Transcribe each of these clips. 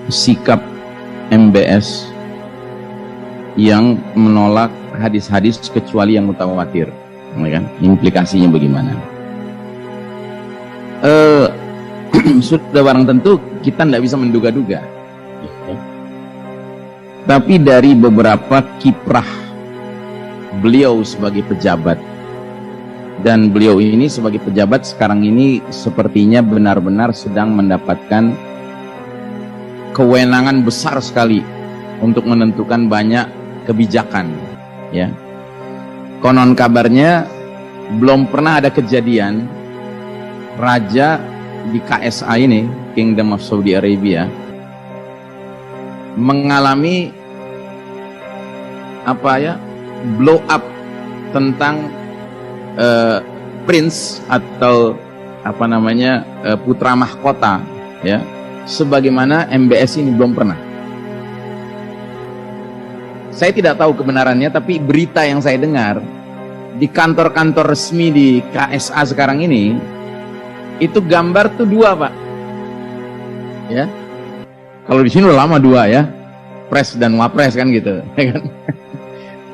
sikap MBS yang menolak hadis-hadis kecuali yang mutawatir, kan? Implikasinya bagaimana? Sudah barang tentu kita tidak bisa menduga-duga, tapi dari beberapa kiprah beliau sebagai pejabat, dan beliau ini sebagai pejabat sekarang ini sepertinya benar-benar sedang mendapatkan kewenangan besar sekali untuk menentukan banyak kebijakan, ya. Konon kabarnya belum pernah ada kejadian raja di KSA ini, Kingdom of Saudi Arabia, mengalami blow up tentang prince atau putra mahkota, ya, sebagaimana MBS ini belum pernah. Saya tidak tahu kebenarannya, tapi berita yang saya dengar di kantor-kantor resmi di KSA sekarang ini, itu gambar tuh dua, Pak. Ya. Kalau di sini udah lama dua, ya. Pres dan wapres kan gitu, ya kan?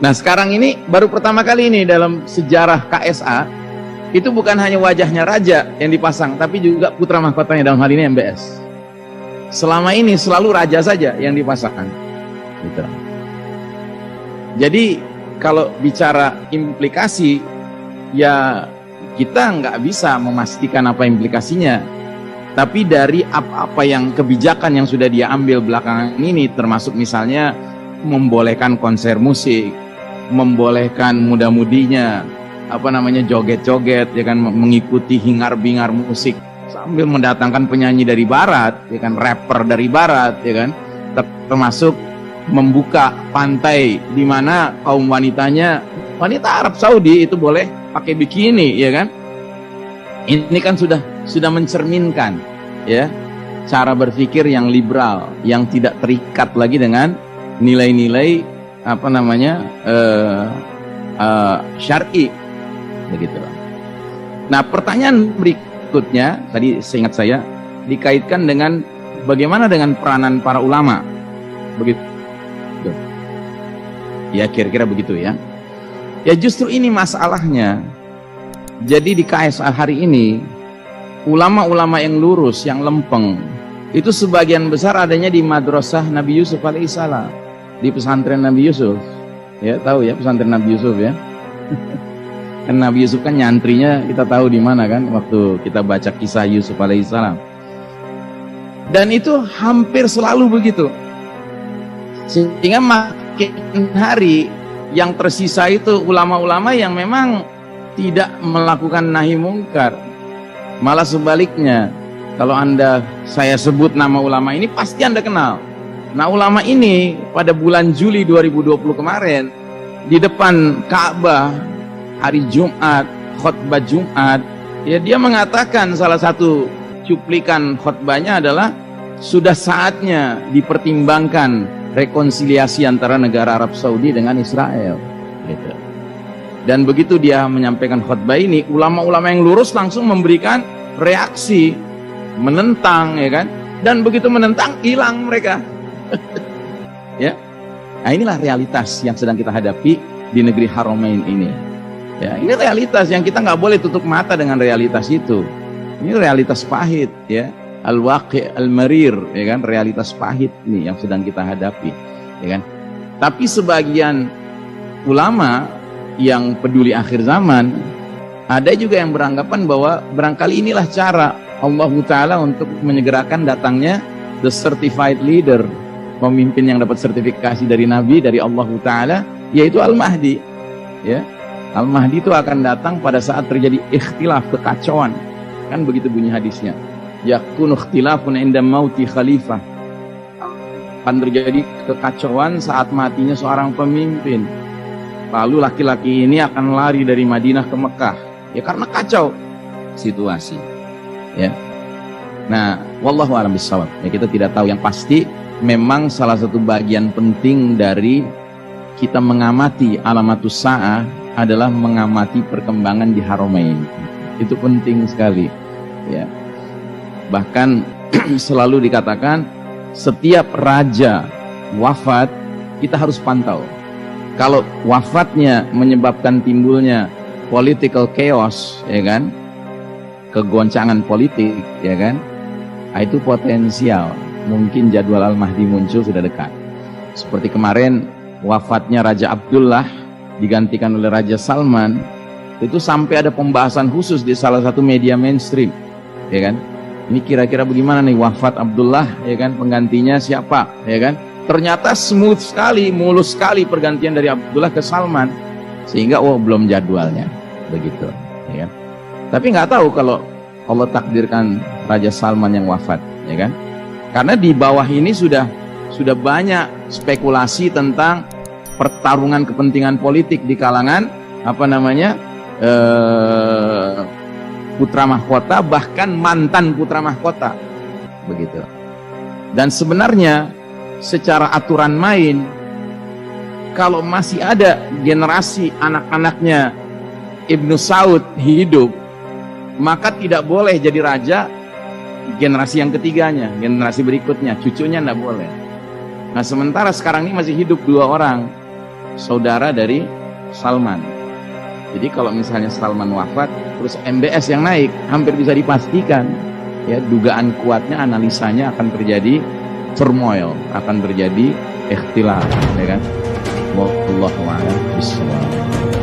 Nah, sekarang ini baru pertama kali ini dalam sejarah KSA itu bukan hanya wajahnya raja yang dipasang, tapi juga putra mahkotanya, dalam hal ini MBS. Selama ini selalu raja saja yang dipasangkan. Gitu. Jadi kalau bicara implikasi, ya kita nggak bisa memastikan apa implikasinya. Tapi dari apa-apa yang kebijakan yang sudah dia ambil belakangan ini, termasuk misalnya membolehkan konser musik, membolehkan muda-mudinya joget-joget, ya kan, mengikuti hingar-bingar musik sambil mendatangkan penyanyi dari barat, ya kan, rapper dari barat, ya kan, termasuk membuka pantai di mana kaum wanitanya, wanita Arab Saudi itu boleh pakai bikini, ya kan. Ini kan sudah mencerminkan, ya, cara berpikir yang liberal, yang tidak terikat lagi dengan nilai-nilai syar'i, begitu. Nah, pertanyaan berikutnya tadi seingat saya dikaitkan dengan bagaimana dengan peranan para ulama, begitu. Ya, kira-kira begitu, ya. Ya, justru ini masalahnya. Jadi di KSA hari ini, ulama-ulama yang lurus, yang lempeng, itu sebagian besar adanya di madrasah Nabi Yusuf alaihissalam, di pesantren Nabi Yusuf. Ya, tahu ya pesantren Nabi Yusuf, ya. Kan Nabi Yusuf kan nyantrinya kita tahu di mana kan, waktu kita baca kisah Yusuf alaihissalam. Dan itu hampir selalu begitu. Sehingga makin hari yang tersisa itu ulama-ulama yang memang tidak melakukan nahi mungkar. Malah sebaliknya, kalau saya sebut nama ulama ini pasti Anda kenal. Nah, ulama ini pada bulan Juli 2020 kemarin di depan Ka'bah hari Jumat, khutbah Jumat, ya, dia mengatakan, salah satu cuplikan khutbahnya adalah sudah saatnya dipertimbangkan rekonsiliasi antara negara Arab Saudi dengan Israel, gitu. Dan begitu dia menyampaikan khutbah ini, ulama-ulama yang lurus langsung memberikan reaksi, menentang, ya kan? Dan begitu menentang, hilang mereka. Ya. Nah, inilah realitas yang sedang kita hadapi di negeri Haramain ini. Ya, ini realitas yang kita nggak boleh tutup mata dengan realitas itu. Ini realitas pahit, ya. Al-waqi' al-marir, ya kan, realitas pahit nih yang sedang kita hadapi, ya kan. Tapi sebagian ulama yang peduli akhir zaman, ada juga yang beranggapan bahwa barangkali inilah cara Allah Ta'ala untuk menyegerakan datangnya the certified leader, pemimpin yang dapat sertifikasi dari Nabi, dari Allah Ta'ala, yaitu Al-Mahdi, ya. Al-Mahdi itu akan datang pada saat terjadi ikhtilaf, kekacauan, kan begitu bunyi hadisnya. Yakunu ikhtilafun inda mauti khalifah, akan terjadi kekacauan saat matinya seorang pemimpin. Lalu laki-laki ini akan lari dari Madinah ke Mekah, ya, karena kacau situasi, ya. Nah, wallahu a'lam bishawab. Ya, kita tidak tahu, yang pasti memang salah satu bagian penting dari kita mengamati alamatus sa'ah adalah mengamati perkembangan di Haramain. Itu penting sekali, ya. Bahkan selalu dikatakan setiap raja wafat kita harus pantau. Kalau wafatnya menyebabkan timbulnya political chaos, ya kan, kegoncangan politik, ya kan, itu potensial mungkin jadwal Al-Mahdi muncul sudah dekat. Seperti kemarin wafatnya Raja Abdullah digantikan oleh Raja Salman, itu sampai ada pembahasan khusus di salah satu media mainstream, ya kan. Ini kira-kira bagaimana nih wafat Abdullah, ya kan, penggantinya siapa, ya kan. Ternyata smooth sekali, mulus sekali pergantian dari Abdullah ke Salman, sehingga belum jadwalnya, begitu, ya kan. Tapi nggak tahu kalau Allah takdirkan Raja Salman yang wafat, ya kan. Karena di bawah ini sudah banyak spekulasi tentang pertarungan kepentingan politik di kalangan putra mahkota, bahkan mantan putra mahkota, begitu. Dan sebenarnya secara aturan main, kalau masih ada generasi anak-anaknya Ibnu Saud hidup, maka tidak boleh jadi raja generasi yang ketiganya, generasi berikutnya, cucunya tidak boleh. Nah, sementara sekarang ini masih hidup 2 orang saudara dari Salman. Jadi kalau misalnya Salman wafat, terus MBS yang naik, hampir bisa dipastikan, ya, dugaan kuatnya, analisanya akan terjadi turmoil, akan terjadi ikhtilaf, ya kan. Wallahu a'lam bishawab.